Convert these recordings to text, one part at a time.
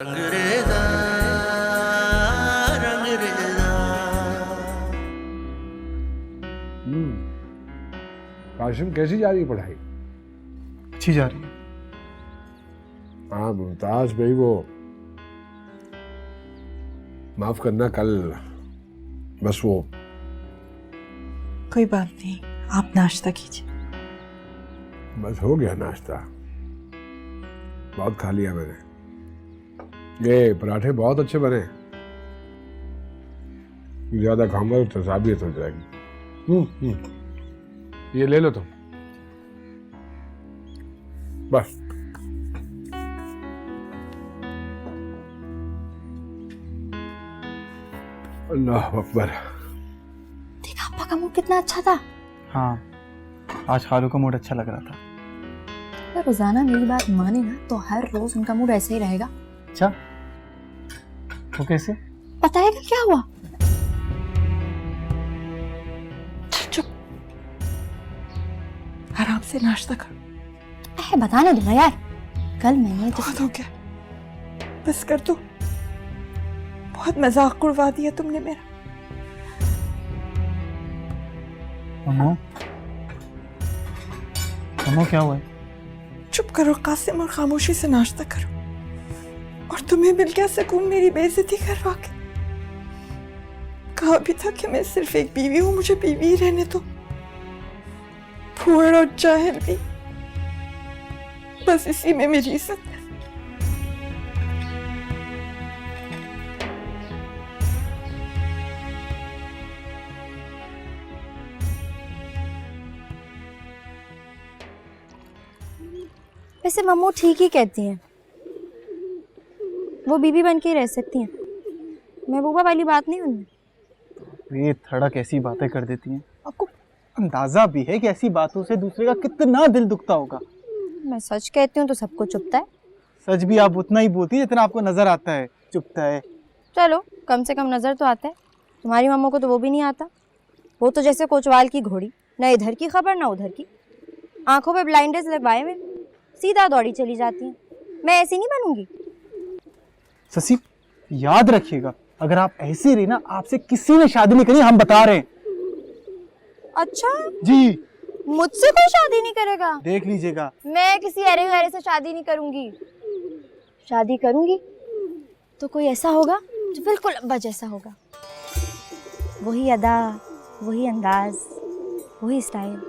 रंगरेजा रंगरेजा। काशिम, कैसी जा रही है पढ़ाई? अच्छी जा रही है। हाँ मुमताज भाई, वो माफ करना, कल बस वो। कोई बात नहीं, आप नाश्ता कीजिए। बस हो गया नाश्ता, बहुत खा लिया मैंने। ये पराठे बहुत अच्छे बने, ज्यादा खाऊंगा तो तसाबियत हो जाएगी। ये ले लो तुम, बस। अल्लाह अकबर। देखा आपका मूड कितना अच्छा था। हाँ, आज खालू का मूड अच्छा लग रहा था। अगर रोजाना मेरी बात माने ना तो हर रोज उनका मूड ऐसे ही रहेगा। अच्छा, वो कैसे? पता है क्या हुआ? चुप, आराम से नाश्ता करो। बताने दो ना यार, कल मैंने तो बहुत हो गया, बस कर दो। बहुत मजाक उड़वा दिया तुमने मेरा। अम्मू, अम्मू क्या हुआ है? चुप करो कासिम और खामोशी से नाश्ता करो। और तुम्हें मिल गया सुकून मेरी बेइज्जती करवा के। कहा भी था कि मैं सिर्फ एक बीवी हूं, मुझे बीवी ही रहने दो। फूहड़ और जाहिल भी, बस इसी में मेरी इज्जत है। वैसे मम्मू ठीक ही कहती हैं, वो बीबी बन के ही रह सकती हैं। महबूबा वाली बात नहीं उनमें। ये थड़क ऐसी बातें कर देती हैं, आपको अंदाजा भी है कि ऐसी बातों से दूसरे का कितना दिल दुखता होगा। मैं सच कहती हूँ तो सबको चुभता है। सच भी आप उतना ही बोलती है जितना आपको नजर आता है चुभता है। चलो, कम से कम नजर तो आता है। तुम्हारी मम्मा को तो वो भी नहीं आता। वो तो जैसे कोचवाल की घोड़ी, ना इधर की खबर ना उधर की। आंखों पे ब्लाइंडर्स लगवाए हुए सीधा दौड़ी चली जाती हैं। मैं ऐसी नहीं बनूंगी। शशि, याद रखिएगा, अगर आप ऐसी रही ना, आपसे किसी ने शादी नहीं करी, हम बता रहे हैं। अच्छा जी, मुझसे कोई शादी नहीं करेगा? देख लीजिएगा। मैं किसी अरे गहरे से शादी नहीं करूंगी। शादी करूंगी तो कोई ऐसा होगा जो बिल्कुल अब्बा जैसा होगा। वही अदा, वही अंदाज, वही स्टाइल।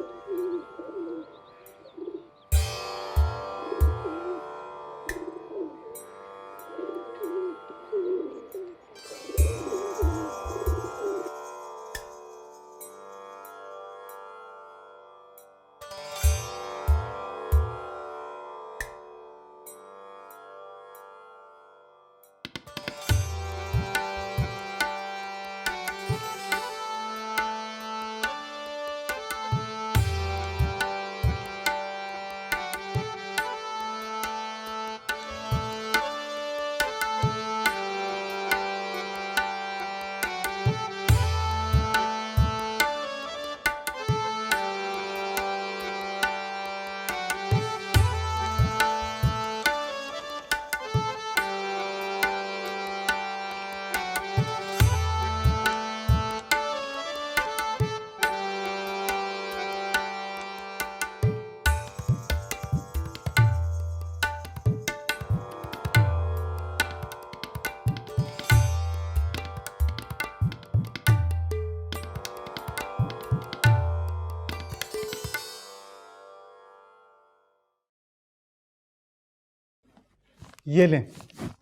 ये लें,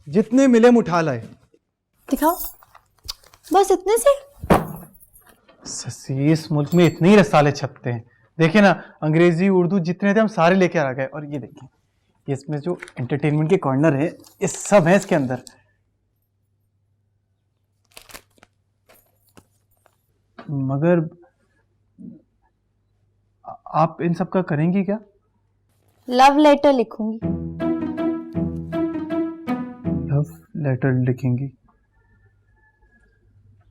जितने मिले हम उठा लाए। दिखाओ, बस इतने से? शशि, इस मुल्क में इतने ही रसाले छपते हैं। देखिए ना, अंग्रेजी उर्दू जितने थे हम सारे लेके आ गए। और ये देखिए, इसमें जो एंटरटेनमेंट के कॉर्नर है, ये सब है इसके अंदर। मगर आप इन सब का करेंगी क्या? लव लेटर लिखूंगी। लव लेटर लिखेंगी?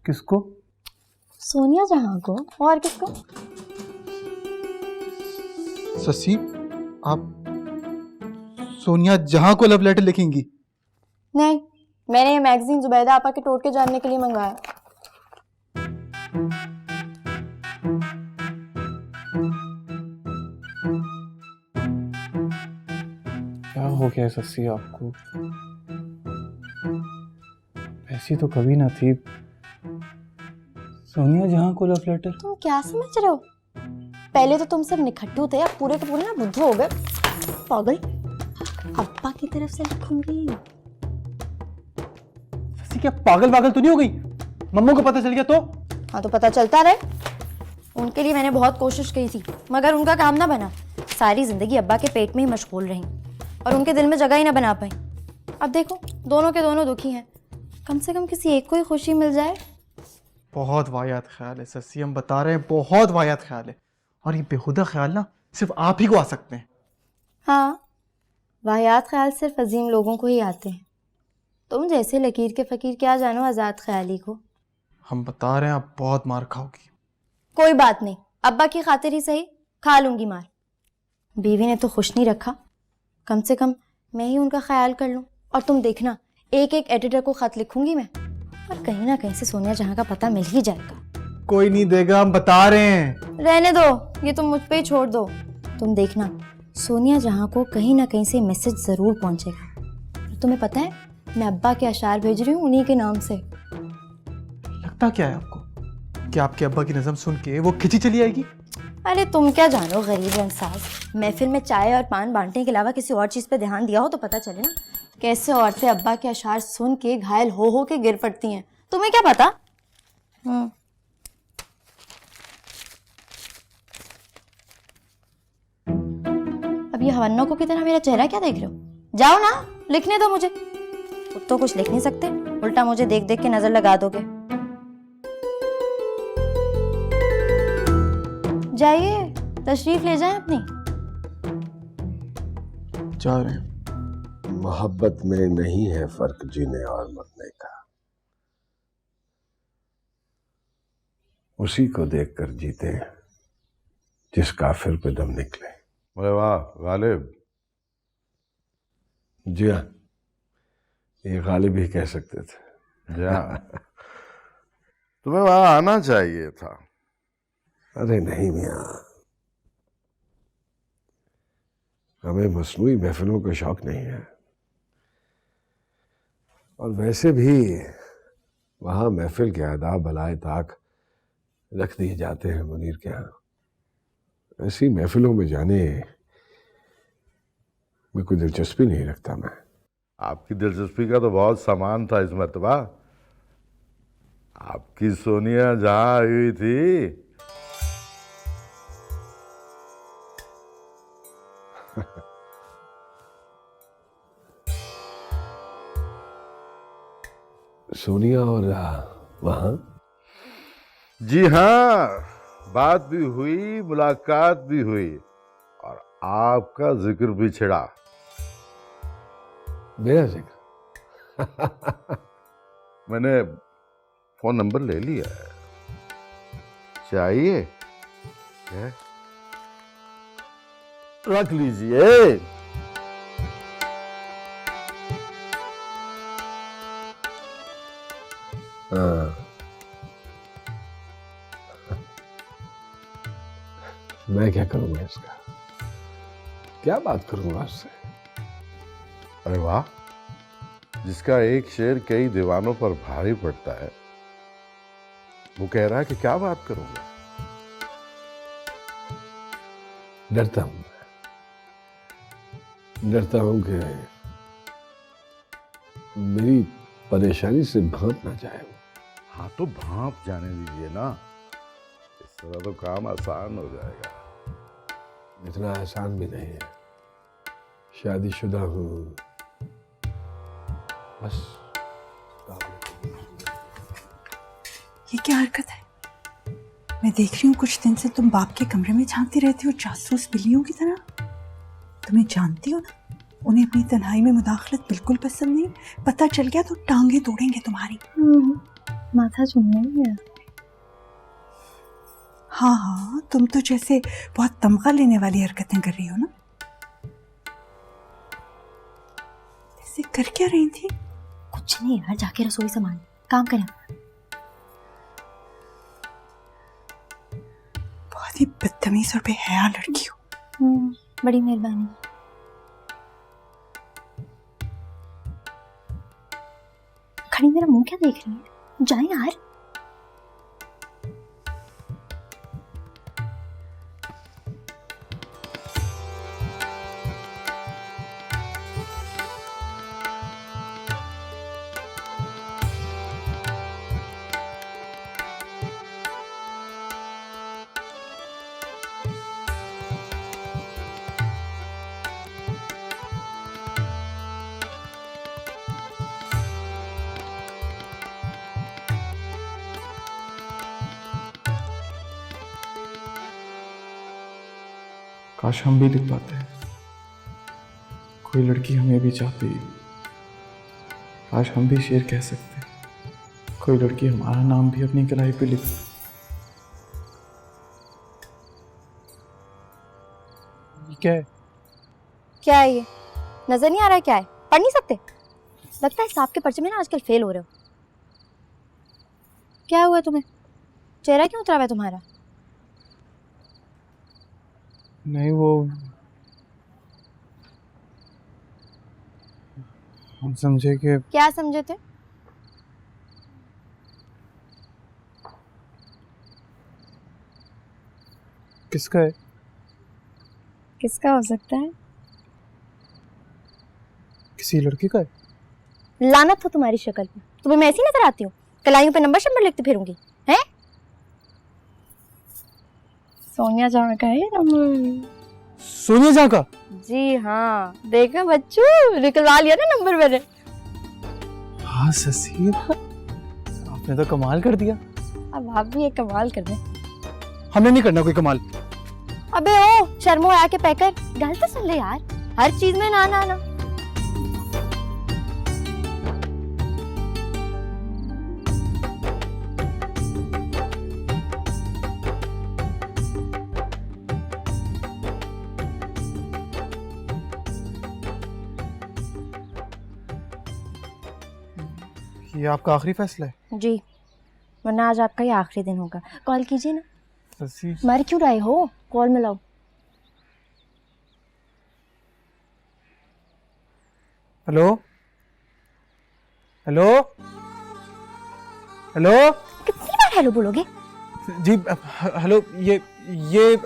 किसको? सोनिया जहां को, और किसको? शशि, आप सोनिया जहां को लव लेटर लिखेंगी? नहीं, मैंने ये मैगजीन जुबैदा आपा के टोटके जानने के लिए मंगवाया। क्या हो गया सस्सी आपको? ऐसी तो कभी ना थी। सोनिया जहां को लव लेटर। तुम क्या समझ रहे हो? पहले तो तुम सब निखट्टू थे, अब पूरे के पूरे ना बुद्धू हो गए। पागल। अब्बा की तरफ से लिखूंगी। सस्सी क्या पागल तो नहीं हो गई? मम्मू को पता चल गया तो? हाँ तो पता चलता रहे। उनके लिए मैंने बहुत कोशिश की थी, मगर उनका काम ना बना। सारी जिंदगी अब्बा के पेट में ही मशगूल रही और उनके दिल में जगह ही ना बना पाई। अब देखो, दोनों के दोनों दुखी हैं। कम से कम किसी एक को ही खुशी मिल जाए। बहुत वाहियात ख्याल है सस्सी, हम बता रहे हैं, बहुत वाहियात ख्याल है। और ये बेहुदा ख्याल ना सिर्फ आप ही को आ सकते हैं। हाँ, वाहियात ख्याल सिर्फ अजीम लोगों को ही आते हैं। तुम जैसे लकीर के फकीर क्या जानो आज़ाद ख्याली को। हम बता रहे हैं, आप बहुत मार खाओगी। कोई बात नहीं, अब्बा की खातिर ही सही, खा लूंगी मार। बीवी ने तो खुश नहीं रखा, कम से कम मैं ही उनका ख्याल कर लूं। और तुम देखना, एक एक एडिटर को खत लिखूंगी मैं, और कहीं ना कहीं से सोनिया जहां का पता मिल ही जाएगा। कोई नहीं देगा, हम बता रहे हैं। रहने दो, ये तुम मुझ पे ही छोड़ दो। तुम देखना, सोनिया जहां को कहीं ना कहीं से मैसेज जरूर पहुंचेगा। और तुम्हें पता है, मैं अब्बा के अशार भेज रही हूँ उन्हीं के नाम से। लगता क्या है आपको कि आपके अब्बा की नज़म सुन के वो खिंची चली आएगी? अरे तुम क्या जानो गरीब रंगसाज, महफिल में चाय और पान बांटने के अलावा किसी और चीज़ पे ध्यान दिया हो तो पता चले ना कैसे औरतें अब्बा के अशार सुन के घायल हो के गिर पड़ती हैं। तुम्हें क्या पता? अब ये हवन्नों को की तरह मेरा चेहरा क्या देख रहे हो? जाओ ना, लिखने दो मुझे। खुद तो कुछ लिख नहीं सकते, उल्टा मुझे देख देख के नजर लगा दोगे। जाइए, तशरीफ ले जाएं अपनी। जा रहे हैं। मोहब्बत में नहीं है फर्क जीने और मरने का, उसी को देखकर जीते जिस काफिर पे दम निकले। अरे वाह गालिब। जी हाँ, ये गालिब ही कह सकते थे। जा तुम्हें वहां आना चाहिए था। अरे नहीं मियाँ, हमें मसनूई महफिलों का शौक नहीं है, और वैसे भी वहाँ महफिल के आदाब भलाए ताक रख दिए जाते हैं मुनीर के यहाँ। ऐसी महफिलों में जाने में कोई दिलचस्पी नहीं रखता मैं। आपकी दिलचस्पी का तो बहुत सामान था इस मरतबा। आपकी सोनिया जहां आई हुई थी सोनिया और वहाँ? जी हाँ, बात भी हुई, मुलाकात भी हुई, और आपका जिक्र भी छिड़ा। मेरा जिक्र? मैंने फोन नंबर ले लिया है। चाहिए? है? रख लीजिए। मैं क्या करूंगा इसका? क्या बात करूंगा उससे? अरे वाह, जिसका एक शेर कई दीवानों पर भारी पड़ता है, वो कह रहा है कि क्या बात करूंगा। डरता हूं कि मेरी परेशानी से भांप ना जाए वो। हाँ तो भांप जाने दीजिए ना, इस तरह तो काम आसान हो जाएगा। इतना आसान भी नहीं है, शादीशुदा हूँ बस। ये क्या हरकत है? मैं देख रही हूँ कुछ दिन से तुम बाप के कमरे में झांकती रहती हो जासूस बिल्लियों की तरह। तुम्हें जानती हो ना, उन्हें अपनी तन्हाई में मुदाखलत बिल्कुल पसंद नहीं। पता चल गया तो टांगे तोड़ेंगे तुम्हारी। माथा चूमने। हाँ हाँ, तुम तो जैसे बहुत तमगा लेने वाली हरकतें कर रही हो ना। ऐसे कर क्या रही थी? कुछ नहीं यार, जाके रसोई संभाल, काम करें। बहुत ही बदतमीज और बेहया लड़की हो। बड़ी मेहरबानी। खड़ी मेरा मुंह क्या देख रही है, जाए यार। काश हम भी लिख पाते। कोई लड़की हमें भी चाहती। काश हम भी शेर कह सकते। कोई लड़की हमारा नाम भी अपनी कलाई पे लिख। क्या है? क्या है ये? नजर नहीं आ रहा है क्या है? पढ़ नहीं सकते? लगता है सांप के पर्चे में ना आजकल फेल हो रहे हो। क्या हुआ तुम्हें? चेहरा क्यों उतरा हुआ है तुम्हारा? नहीं, वो हम समझे कि क्या समझे थे? किसका है? किसका हो सकता है? किसी लड़की का है। लानत हो तुम्हारी शक्ल पे। तुम्हें मैं ऐसी नजर आती हूँ? कलाइयों पे नंबर शंबर लिखते फिरूंगी हैं? सोनिया जहाँ का है नंबर। सोनिया जहाँ का? जी हाँ, देखा बच्चू, निकलवा लिया ना नंबर मैंने। हाँ ससीर, आपने तो कमाल कर दिया। अब आप भी एक कमाल कर दें। हमने नहीं करना कोई कमाल। अबे ओ शर्मो आके पैकर, गल तो सुन ले यार, हर चीज में ना ना ना। ये आपका आखिरी फैसला है? जी, वरना आज आपका ये आखिरी दिन होगा। कॉल कीजिए ना। ससी, मर क्यों रहे हो? कॉल मिलाओ। Hello hello hello. कितनी बार हेलो बोलोगे? जी हेलो, ये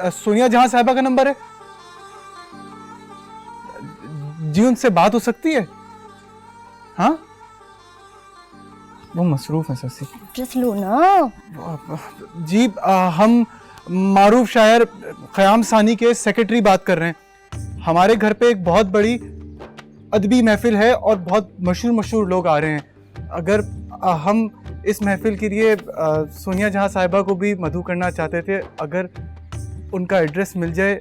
सोनिया जहां साहिबा का नंबर है जी, उनसे बात हो सकती है? हाँ, वो मसरूफ है ससी। एड्रेस लो ना। जी हम मारूफ शायर क़याम सानी के सेक्रेटरी बात कर रहे हैं। हमारे घर पे एक बहुत बड़ी अदबी महफिल है और बहुत मशहूर लोग आ रहे हैं। अगर हम इस महफिल के लिए सोनिया जहां साहिबा को भी मदऊ करना चाहते थे, अगर उनका एड्रेस मिल जाए।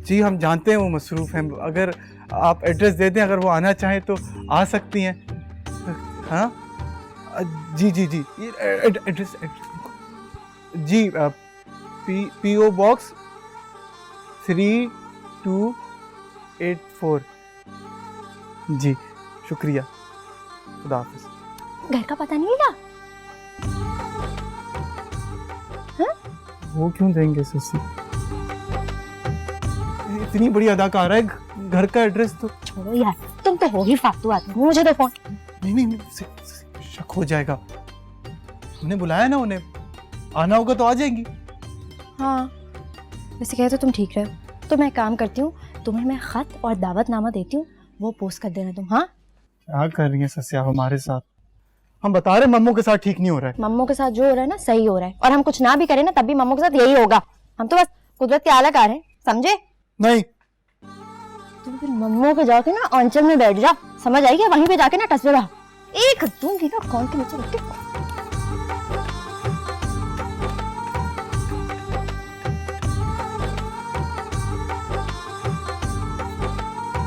जी हम जानते हैं वो मसरूफ़ हैं, अगर आप एड्रेस दे दें, अगर वो आना चाहें तो आ सकती हैं। हाँ जी जी जी, एड्रेस जी, PO बॉक्स 3284। जी शुक्रिया, खुदा हाफिज़। घर का पता नहीं मिला? वो क्यों देंगे ससी? इतनी बड़ी अदाकार है, घर का एड्रेस तो। छोड़ो यार, तुम तो हो ही फालतू आदमी। मुझे दो फोन। नहीं, शक हो जाएगा। हमने बुलाया ना उन्हें, आना होगा तो आ जाएंगी। हाँ, वैसे कहे तो तुम ठीक रहे हो। तो मैं काम करती हूँ, तुम्हें मैं खत और दावतनामा देती हूँ, वो पोस्ट कर देना तुम। हाँ, क्या कर रही है सस्या हमारे साथ? हम बता रहे मम्मू के साथ ठीक नहीं हो रहा है। मम्मू के साथ जो हो रहा है ना सही हो रहा है, और हम कुछ ना भी करें ना तब भी मम्मू के साथ यही होगा। हम तो बस कुदरत के आला कार हैं, समझे? नहीं, तुम फिर मम्मू के जाके ना आंचल में बैठ जा, समझ आएगी? वहीं पे जाके ना टसवे रहा। एक दूंगी ना कौन के नीचे रख के।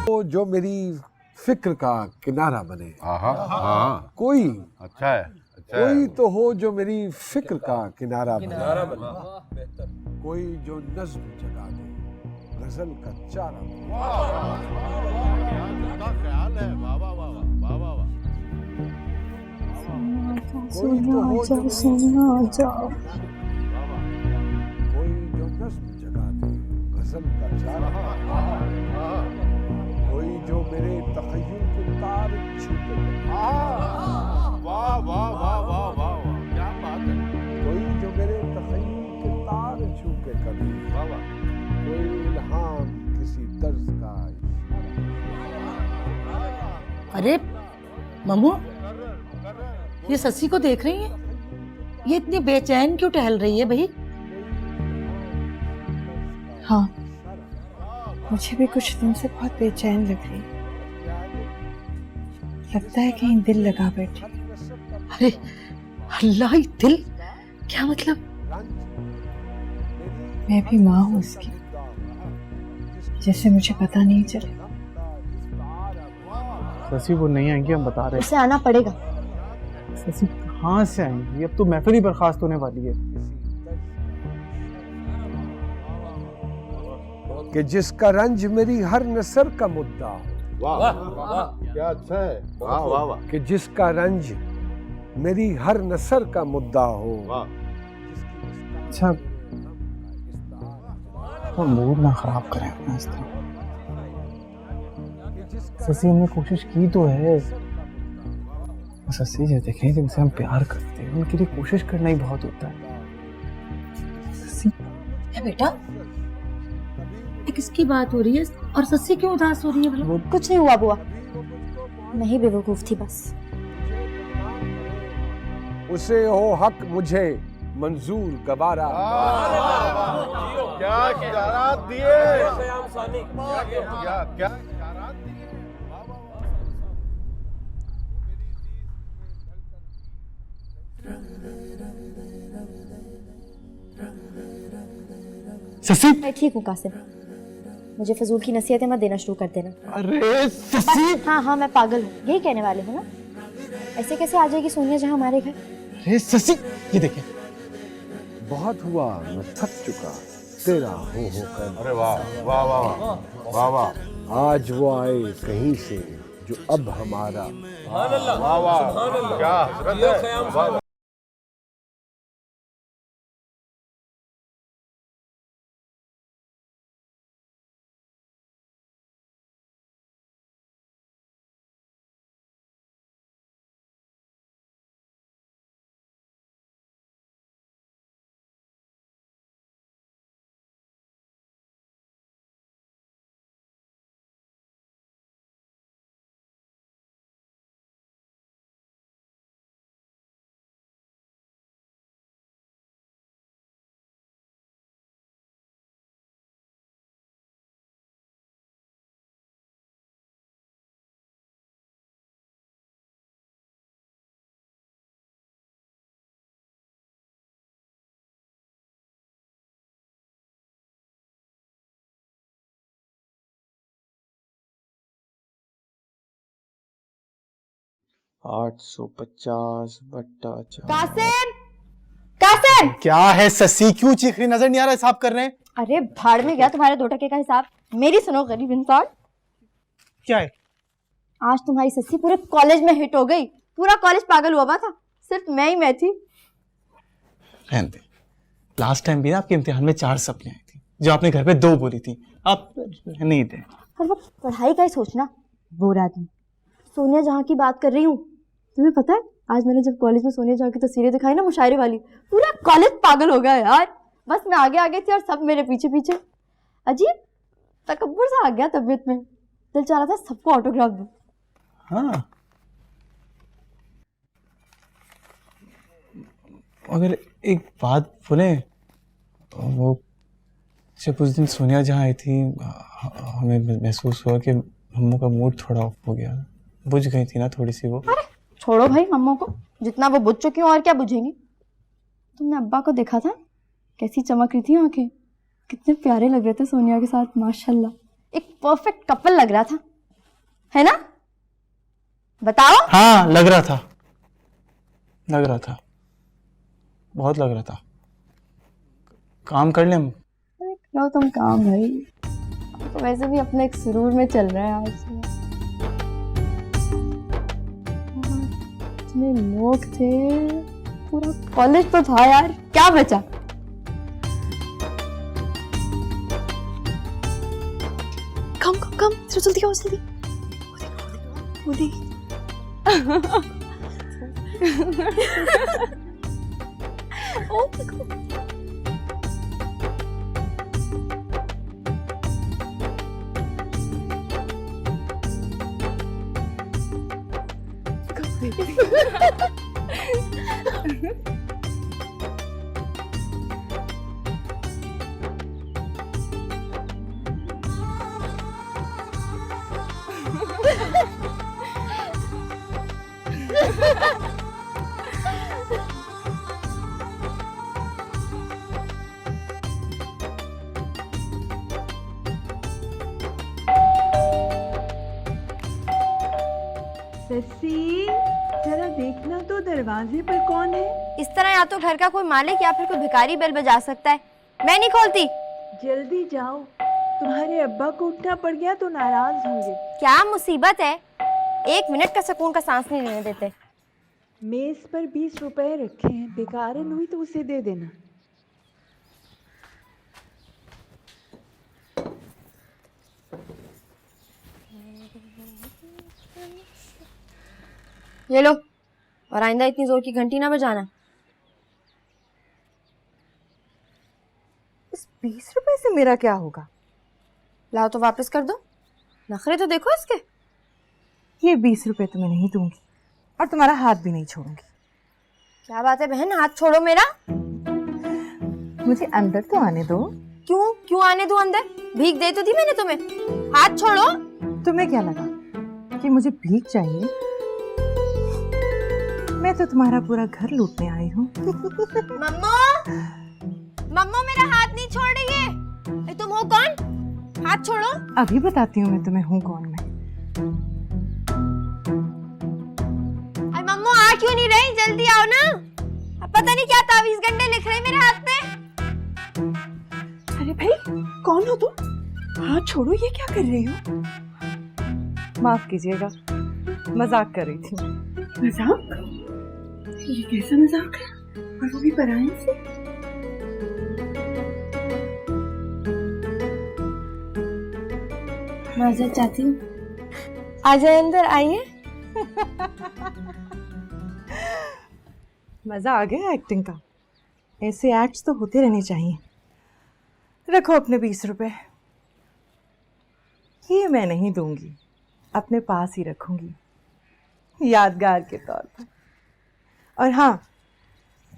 वो जो मेरी फिक्र का किनारा बने। हाँ, कोई अच्छा है, अच्छा है। कोई तो हो जो मेरी फिक्र का किनारा बने। कोई जो नज्म जगा दे, गजल का चारा बने। ख्याल है, वाह वाह वाह वाह वाह वाह। सोनिया आ जाओ, सोनिया आ जाओ। कोई जो नस्म जगा दे गजल का चारा, कोई जो मेरे तखय्युल के तार छूटे, वाह वाह वाह वाह वाह वाह, क्या बात है। कोई जो मेरे तखय्युल के तार छूटे कभी, कोई इल्हाम किसी तर्ज का। अरे मम्मू, ये ससी को देख रही है? ये इतनी बेचैन क्यों टहल रही है भाई? हाँ, मुझे भी कुछ दिन से बहुत बेचैन लग रही है। लगता है कहीं दिल लगा बैठी। अरे अल्लाह, ही दिल क्या मतलब? मैं भी माँ हूँ उसकी, जैसे मुझे पता नहीं चले। शशि वो नहीं आएंगी, हम बता रहे उसे आना पड़ेगा। हैं। शशि कहाँ से आएंगी? अब तो महफिल ही बर्खास्त होने वाली है। कि जिसका रंज मेरी हर नसर का मुद्दा हो, वाह वाह क्या अच्छा है, वाह वाह वाह कि जिसका रंज मेरी हर नसर का मुद्दा हो। वाह। अच्छा, तो मूड ना खराब करें अपना इस तरह। शशि, हमने कोशिश की तो है। शशि जो देखें जिनसे हम प्यार करते हैं उनके लिए कोशिश करना ही बहुत होता है। शशि, है बेटा, ये किसकी बात हो रही है और ससी क्यों उदास हो रही है? बोलो। कुछ नहीं हुआ बुआ, मैं ही बेवकूफ थी बस। उसे हो हक मुझे मंजूर गवारा। क्या इशारात दिए, क्या क्या इशारात दिए। शशि, मैं ठीक हूँ कासिम, मुझे फजूल की नसीहतें मत देना शुरू कर देना। अरे शशि, हाँ हाँ, मैं पागल हूँ, यही कहने वाले हो ना? ऐसे कैसे आ जाएगी सोनिया जहाँ हमारे घर? अरे शशि, ये देखें। बहुत हुआ, मैं थक चुका तेरा हो कर। अरे वाह वाह वाह वाह वाह, आज वो आए कहीं से जो अब हमारा। वाह वाह, क्या हसरत है, वाह। कासिम, कासिम! क्या है शशि, क्यों चीख रही? नजर नहीं आ रहा हिसाब कर रहे हैं? अरे भाड़ में गया तुम्हारे 2 टके का हिसाब। मेरी सुनो गरीब इंसान, क्या है? आज तुम्हारी सस्सी पूरे कॉलेज में हिट हो गई। पूरा कॉलेज पागल हुआ था, सिर्फ मैं थी। रहने दे। लास्ट टाइम भी ना आपके इम्तिहान में 4 सप्ली आई थी, जो आपने घर पे 2 बोली थी। आप नहीं दे। और वो पढ़ाई का ही सोचना, बोर आदमी। सोनिया जहाँ की बात कर रही हूँ, तुम्हें पता है आज मैंने जब कॉलेज में सोनिया जहाँ की तस्वीरें दिखाई ना, मुशायरे वाली, पूरा कॉलेज पागल हो गया यार। बस मैं आगे आगे थी और सब मेरे पीछे पीछे। अजीब तकब्बुर सा आ गया तबीयत में, दिल चाह रहा था सबको ऑटोग्राफ दूं। हाँ, अगर एक बात बोले, वो जब उस दिन सोनिया जहाँ आई थी, हमें महसूस हुआ कि मम्मू का मूड थोड़ा ऑफ हो गया, बुझ गई थी ना थोड़ी सी वो। अरे छोड़ो भाई मम्मू को, जितना वो बुझ चुकी हूँ और क्या बुझेंगी। तुमने अब्बा को देखा था, कैसी चमक रही थी आंखें, कितने प्यारे लग रहे थे सोनिया के साथ, माशाल्लाह। एक परफेक्ट कपल लग रहा था, है ना? बताओ। हाँ, लग रहा था, बहुत लग रहा था। काम कर ले हम। अरे करो तुम काम भाई, तो वैसे भी अपने एक सुरूर में चल रहा है आज। इतने लोग थे, पूरा कॉलेज तो था यार, क्या बचा। कम कम कम, जल्दी आओ जल्दी। वो देख ओ देखो। सस्सी, जरा देखना तो दरवाजे पर कौन है। इस तरह या तो घर का कोई मालिक या फिर कोई भिखारी बेल बजा सकता है, मैं नहीं खोलती। जल्दी जाओ, तुम्हारे अब्बा को उठना पड़ गया तो नाराज होंगे। क्या मुसीबत है, 1 मिनट का सुकून का सांस नहीं लेने देते। मेज पर 20 रुपए रखे हैं, बेकारन हुई तो उसे दे देना। ये लो, और आइंदा इतनी जोर की घंटी ना बजाना। इस 20 रुपए से मेरा क्या होगा? लाओ तो वापस कर दो, नखरे तो देखो इसके। ये 20 रुपए तो मैं नहीं दूंगी और तुम्हारा हाथ भी नहीं छोड़ूंगी। क्या बात है बहन, हाथ छोड़ो मेरा। मुझे अंदर तो आने दो। क्यों क्यों आने दो अंदर, भीख दे तो दी मैंने तुम्हें, हाथ छोड़ो। तुम्हें क्या लगा कि मुझे भीख चाहिए? मैं तो तुम्हारा पूरा घर लूटने आई हूँ। मम्मो, मम्मो मेरा हाथ नहीं छोड़ रही है। तुम हो कौन, हाथ छोड़ो। अभी बताती हूँ मैं तुम्हें हूँ कौन मैं। अरे मम्मो आ क्यों नहीं रही, जल्दी आओ ना। अब पता नहीं क्या तावीज गंडे लिख रहे मेरे हाथ पे। अरे भाई, कौन हो तुम? हाथ छोड़ो, ये क्या कर रही हो? माफ कीजिएगा, मजाक कर रही थी। मजाक? ये कैसा मजाक है, और वो भी पराये से? माजरत चाहती हूँ, आ जाए अंदर, आइए। मजा आ गया एक्टिंग का। ऐसे एक्ट्स तो होते रहने चाहिए। रखो अपने 20 रुपए। ये मैं नहीं दूंगी, अपने पास ही रखूंगी यादगार के तौर पर। और हाँ,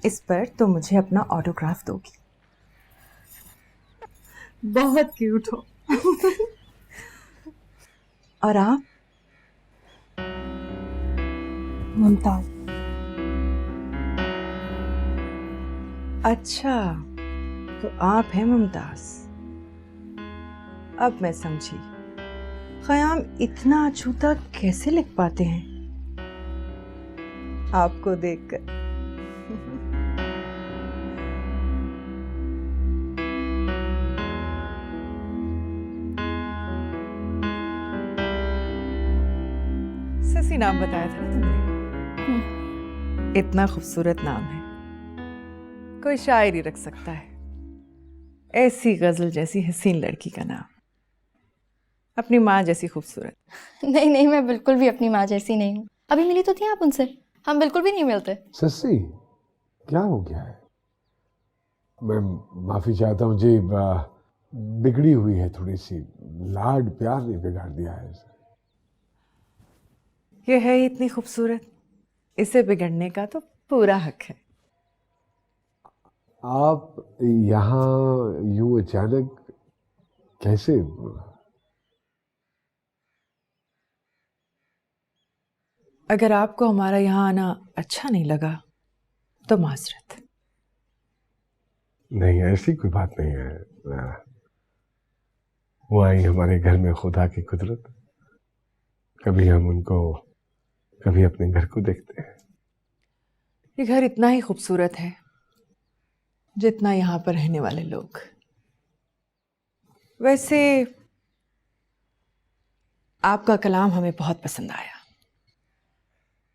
इस पर तो मुझे अपना ऑटोग्राफ दोगी। बहुत क्यूट हो। और आप? मुमताज। अच्छा, तो आप हैं मुमताज। अब मैं समझी, ख़याम इतना अछूता कैसे लिख पाते हैं आपको देखकर। ससी नाम बताया था ना तुमने? इतना खूबसूरत नाम है, कोई शायर ही रख सकता है। ऐसी गजल जैसी हसीन लड़की का नाम, अपनी माँ जैसी खूबसूरत। नहीं नहीं, मैं बिल्कुल भी अपनी माँ जैसी नहीं हूँ। अभी मिली तो थी आप उनसे, हम बिल्कुल भी नहीं मिलते। सस्सी, क्या हो गया है? मैं माफी चाहता हूँ जी, बिगड़ी हुई है थोड़ी सी। लाड प्यार ने बिगाड़ दिया है इसे। ये है ही इतनी खूबसूरत, इसे बिगड़ने का तो पूरा हक है। आप यहाँ यूं अचानक कैसे? अगर आपको हमारा यहाँ आना अच्छा नहीं लगा तो माजरत। नहीं, ऐसी कोई बात नहीं है। वो आई हमारे घर में खुदा की कुदरत। कभी हम उनको, कभी अपने घर को देखते हैं। ये घर इतना ही खूबसूरत है जितना यहाँ पर रहने वाले लोग। वैसे आपका कलाम हमें बहुत पसंद आया,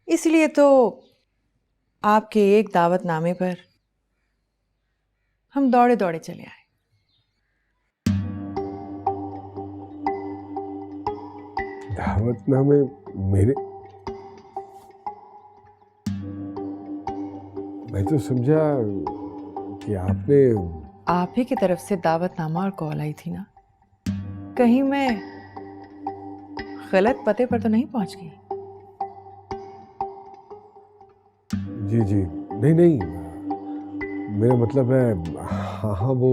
इसलिए तो आपके एक दावतनामे पर हम दौड़े दौड़े चले आए। दावतनामे मेरे? मैं तो समझा कि आपने। आप ही की तरफ से दावतनामा और कॉल आई थी ना, कहीं मैं गलत पते पर तो नहीं पहुंच गई? जी जी, नहीं नहीं, मेरा मतलब है, हाँ हाँ वो।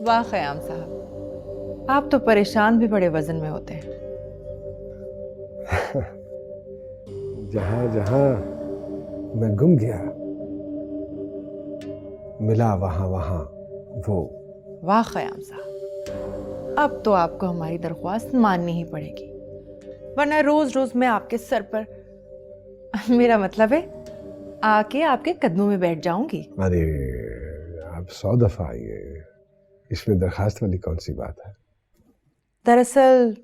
वाह ख़याम साहब, आप तो परेशान भी बड़े वजन में होते हैं। जहां जहां मैं गुम गया, मिला वहां वहां वो। वाह ख़याम साहब, अब तो आपको हमारी दरख्वास्त माननी ही पड़ेगी, वरना रोज रोज मैं आपके सर पर, मेरा मतलब है आके आपके कदमों में बैठ जाऊंगी। अरे आप 100 दफा आइए, इसमें दरखास्त वाली कौन सी बात है? दरअसल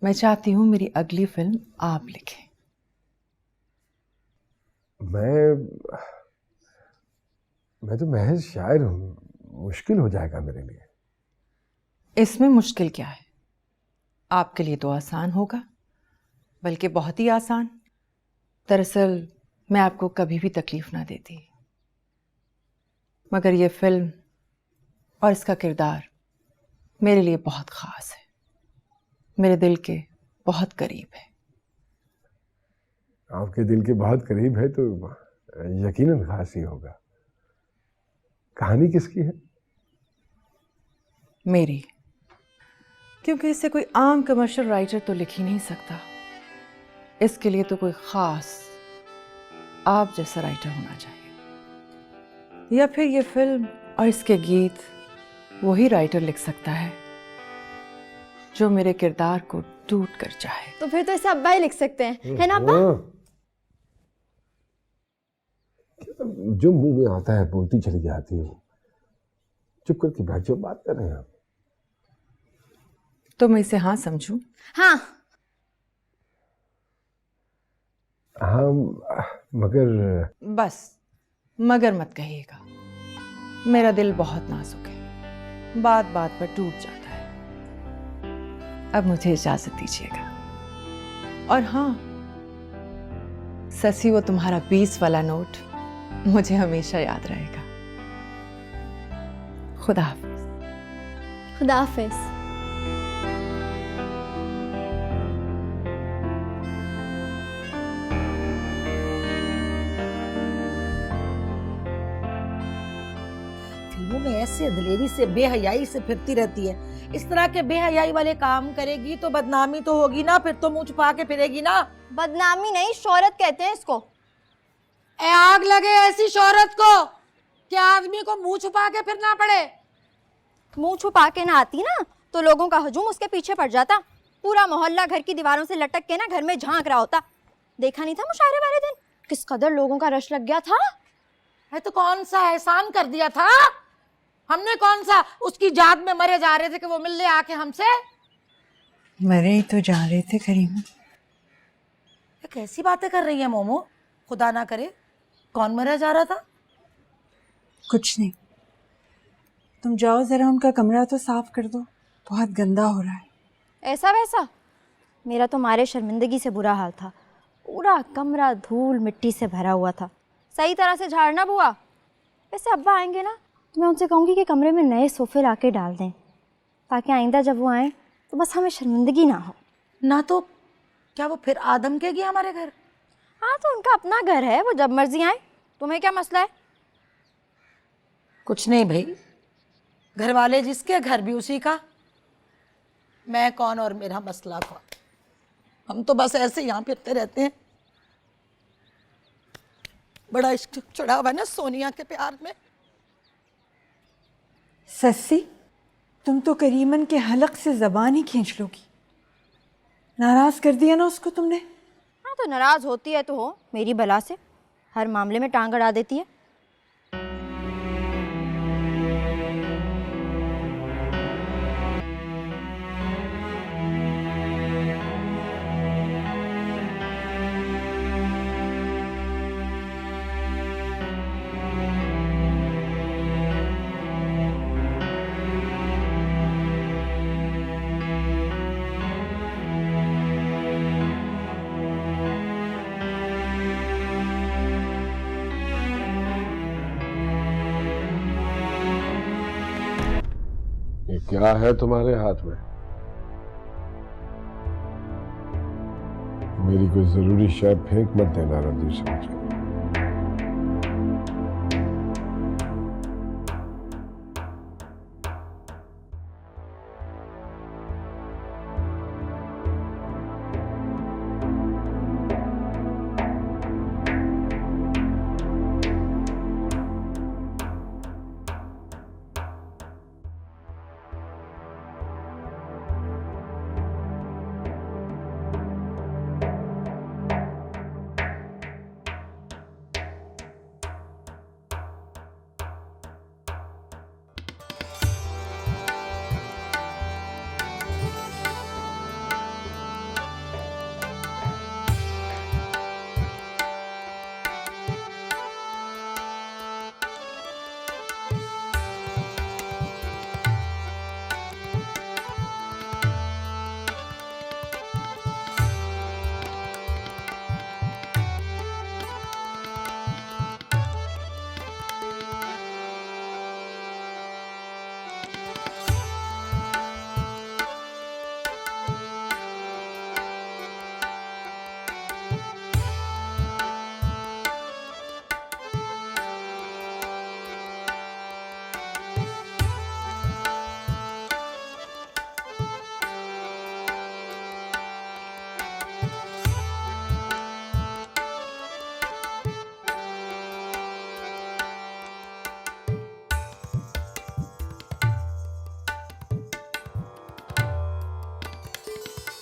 मैं चाहती हूँ मेरी अगली फिल्म आप लिखें। मैं तो महज शायर हूँ, मुश्किल हो जाएगा मेरे लिए। इसमें मुश्किल क्या है, आपके लिए तो आसान होगा, बल्कि बहुत ही आसान। दरअसल मैं आपको कभी भी तकलीफ ना देती, मगर ये फिल्म और इसका किरदार मेरे लिए बहुत ख़ास है, मेरे दिल के बहुत करीब है। आपके दिल के बहुत करीब है तो यकीनन खास ही होगा। कहानी किसकी है? मेरी, क्योंकि इसे कोई आम कमर्शियल राइटर तो लिख ही नहीं सकता। इसके लिए तो कोई ख़ास आप जैसा राइटर होना चाहिए, या फिर ये फिल्म और इसके गीत वही राइटर लिख सकता है जो मेरे किरदार को टूट कर चाहे। तो फिर तो इसे अब्बा ही लिख सकते हैं, है ना अब्बा? जो मुंह में आता है बोलती चली जाती है। चुप करके बैठ जाओ, बात कर रहे हैं आप। तो मैं इसे हाँ समझूं? हाँ। हाँ, मगर बस मगर मत कहिएगा, मेरा दिल बहुत नाजुक है, बात बात पर टूट जाता है। अब मुझे इजाजत दीजिएगा। और हाँ, ससी, वो तुम्हारा 20 वाला नोट मुझे हमेशा याद रहेगा। खुदा हाफिज। खुदा हाफिज। फिल्मों में ऐसे दलेरी से, बेहयाई से फिरती रहती है। इस तरह के बेहयाई वाले काम करेगी तो बदनामी तो होगी ना, फिर तो मुंह छुपा के फिरेगी ना। बदनामी नहीं, शोहरत कहते हैं इसको। आग लगे ऐसी शोहरत को कि आदमी को मुंह छुपा के फिरना पड़े। मुंह छुपा के ना आती ना तो लोगों का हजूम उसके पीछे पड़ जाता। पूरा मोहल्ला घर की दीवारों से लटक के ना घर में झांक रहा होता। देखा नहीं था मुशायरे वाले दिन किस कदर लोगों का रश लग गया था? है तो कौन सा एहसान कर दिया था हमने? कौन सा उसकी याद में मरे जा रहे थे कि वो मिलने आके हमसे? मरे ही तो जा रहे थे करीमा। ये कैसी बातें कर रही है मोमो? खुदा ना करे, कौन मरा जा रहा था? कुछ नहीं, तुम जाओ जरा उनका कमरा तो साफ कर दो, बहुत गंदा हो रहा है। ऐसा वैसा मेरा तो मारे शर्मिंदगी से बुरा हाल था। पूरा कमरा धूल मिट्टी से भरा हुआ था। सही तरह से झाड़ना बुआ। वैसे अब्बा आएंगे ना तो मैं उनसे कहूँगी कि कमरे में नए सोफे ला के डाल दें, ताकि आइंदा जब वो आए तो बस हमें शर्मिंदगी ना हो। ना तो क्या वो फिर आदम के गया हमारे घर? हाँ तो उनका अपना घर है, वो जब मर्जी आए। तुम्हें क्या मसला है? कुछ नहीं भाई, घर वाले जिसके घर भी उसी का। मैं कौन और मेरा मसला कौन? हम तो बस ऐसे यहाँ फिरते रहते हैं। बड़ा इश्क चढ़ा हुआ है ना सोनिया के प्यार में। सस्सी, तुम तो करीमन के हलक से जबान ही खींच लोगी। नाराज कर दिया ना उसको तुमने। हाँ तो नाराज होती है तो हो, मेरी बला से हर मामले में टांग अड़ा देती है। क्या है तुम्हारे हाथ में? मेरी कोई जरूरी शय फेंक मत देना रणधीर समझ कर।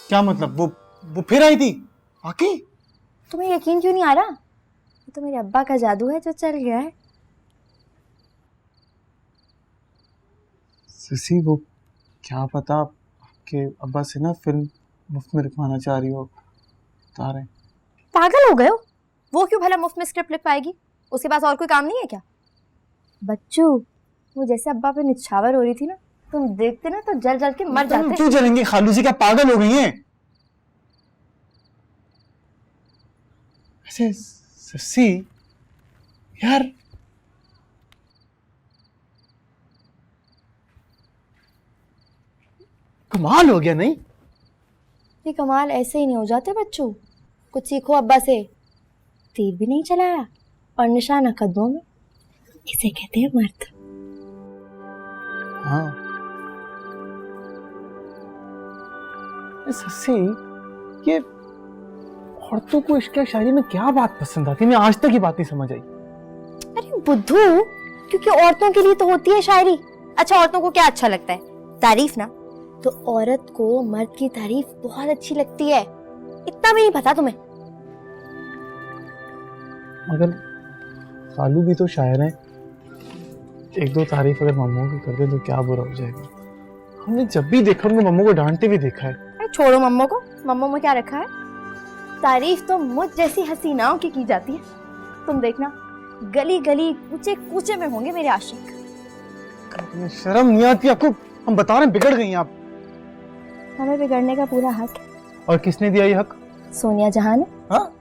क्या मतलब? वो फिर आई थी आके? तुम्हें यकीन क्यों नहीं आ रहा? ये तो मेरे अब्बा का जादू है जो चल गया है। ससी, वो क्या पता आपके अब्बा से ना फिल्म मुफ्त में लिखवाना चाह रही हो, बता रहे। पागल हो गए हो? वो क्यों भला मुफ्त में स्क्रिप्ट लिख पाएगी? उसके पास और कोई काम नहीं है क्या? बच्चू, वो जैसे अब्बा पे निछावर हो रही थी ना, तुम देखते ना तो जल जल के मर जाते। क्यों जलेंगे? खालू जी क्या पागल हो गई हैं? ऐसे ससी यार, कमाल हो गया नहीं? ये कमाल ऐसे ही नहीं हो जाते बच्चू, कुछ सीखो अब्बा से। तीर भी नहीं चलाया और निशाना कदमों में, इसे कहते हैं मर्द। हाँ ससी, ये औरतों को इश्क शायरी में क्या बात पसंद आती है? मैं आज तक ये बात नहीं समझ आई। अरे बुद्धू, क्योंकि औरतों के लिए तो होती है शायरी। अच्छा, औरतों को क्या अच्छा लगता है? तारीफ ना। तो औरत को मर्द की तारीफ बहुत अच्छी लगती है, इतना भी नहीं पता तुम्हें? मगर खालू भी तो शायर हैं, एक दो तारीफ अगर मम्मू की कर दे तो क्या बुरा हो जाएगा? हमने जब भी देखा उनको मम्मू को डांटते भी देखा है। अरे छोड़ो मम्मू को, मम्मू में क्या रखा है? तारीफ तो मुझ जैसी हसीनाओं की जाती है। तुम देखना, गली गली कूचे कूचे में होंगे मेरे आशिक। तुम्हें शर्म नहीं आती आपको? हम बता रहे हैं बिगड़ गई आप। हमें बिगड़ने का पूरा हक है। और किसने दिया ये हक? सोनिया जहां ने। हाँ?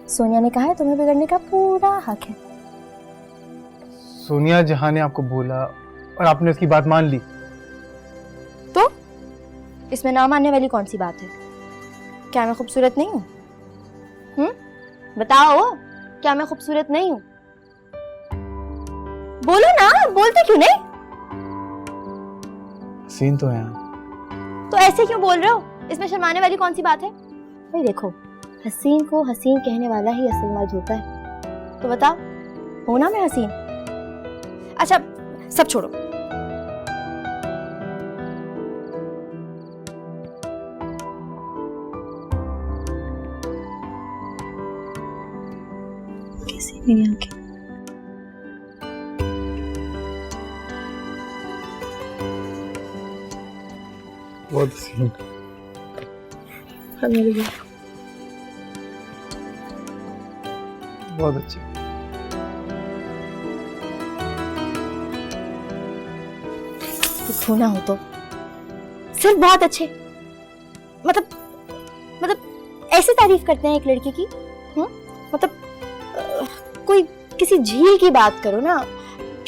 सोनिया ने कहा है तुम्हें बिगड़ने का पूरा हक है। सोनिया जहां ने आपको बोला और आपने उसकी बात मान ली, तो इसमें ना मानने वाली कौन सी बात है? क्या मैं खूबसूरत नहीं हूँ? बताओ, क्या मैं खूबसूरत नहीं हूँ? बोलो ना, बोलते क्यों नहीं? सीन तो है। तो ऐसे क्यों बोल रहे हो? इसमें शर्माने वाली कौन सी बात है? भाई देखो, हसीन को हसीन कहने वाला ही असल मर्द होता है। तो बताओ, हो ना मैं हसीन? अच्छा सब छोड़ो, कैसी मेरी आंखें? बहुत सीन। मेरी भी। बहुत अच्छे। तो ना हो तो सिर्फ बहुत अच्छे, मतलब ऐसे तारीफ करते हैं एक लड़की की? मतलब कोई किसी झील की बात करो ना,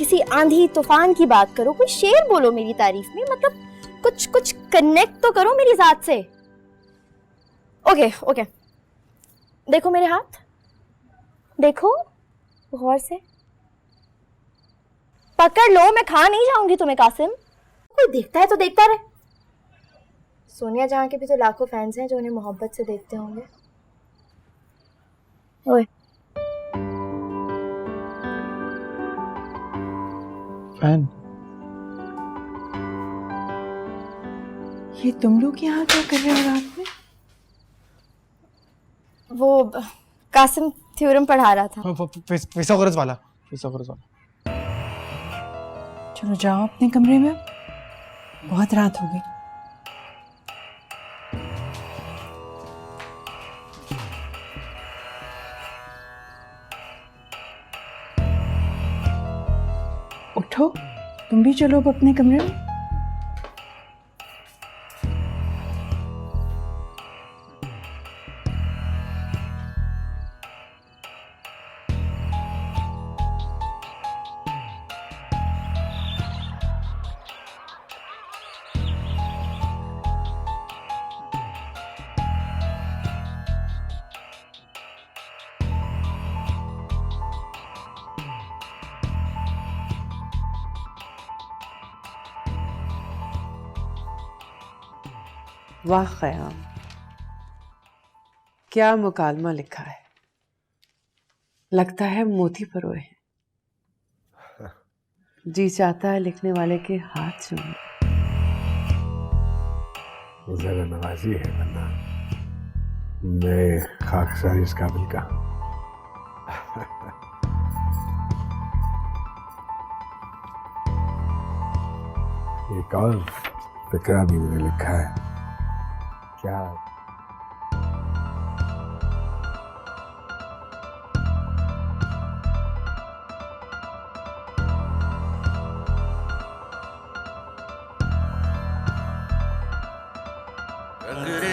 किसी आंधी तूफान की बात करो, कोई शेर बोलो मेरी तारीफ में, मतलब कुछ कुछ कनेक्ट तो करो मेरी जात से। ओके ओके, देखो मेरे हाथ, देखो गौर से, पकड़ लो, मैं खा नहीं जाऊंगी तुम्हें कासिम। कोई देखता है तो देखता रहे। सोनिया जहां के भी तो लाखों फैंस हैं जो उन्हें मोहब्बत से देखते होंगे। ओए फैन, ये तुम लोग यहाँ क्या कर रहे हो रात में? वो कासिम थ्योरम पढ़ा रहा था। फिसागोरस वाला, फिसागोरस वाला। चलो जाओ अपने कमरे में, बहुत रात हो गई। उठो, तुम भी चलो अब अपने कमरे में। वाह ख़याम, क्या मुकालमा लिखा है। लगता है मोती परोए हैं। जी चाहता है लिखने वाले के हाथ चूमूं। जरा नवाजी है, वरना मैं खाकसार इस काबिल का। एक और फिक्रा भी मैंने लिखा है। क्या अंग्रेज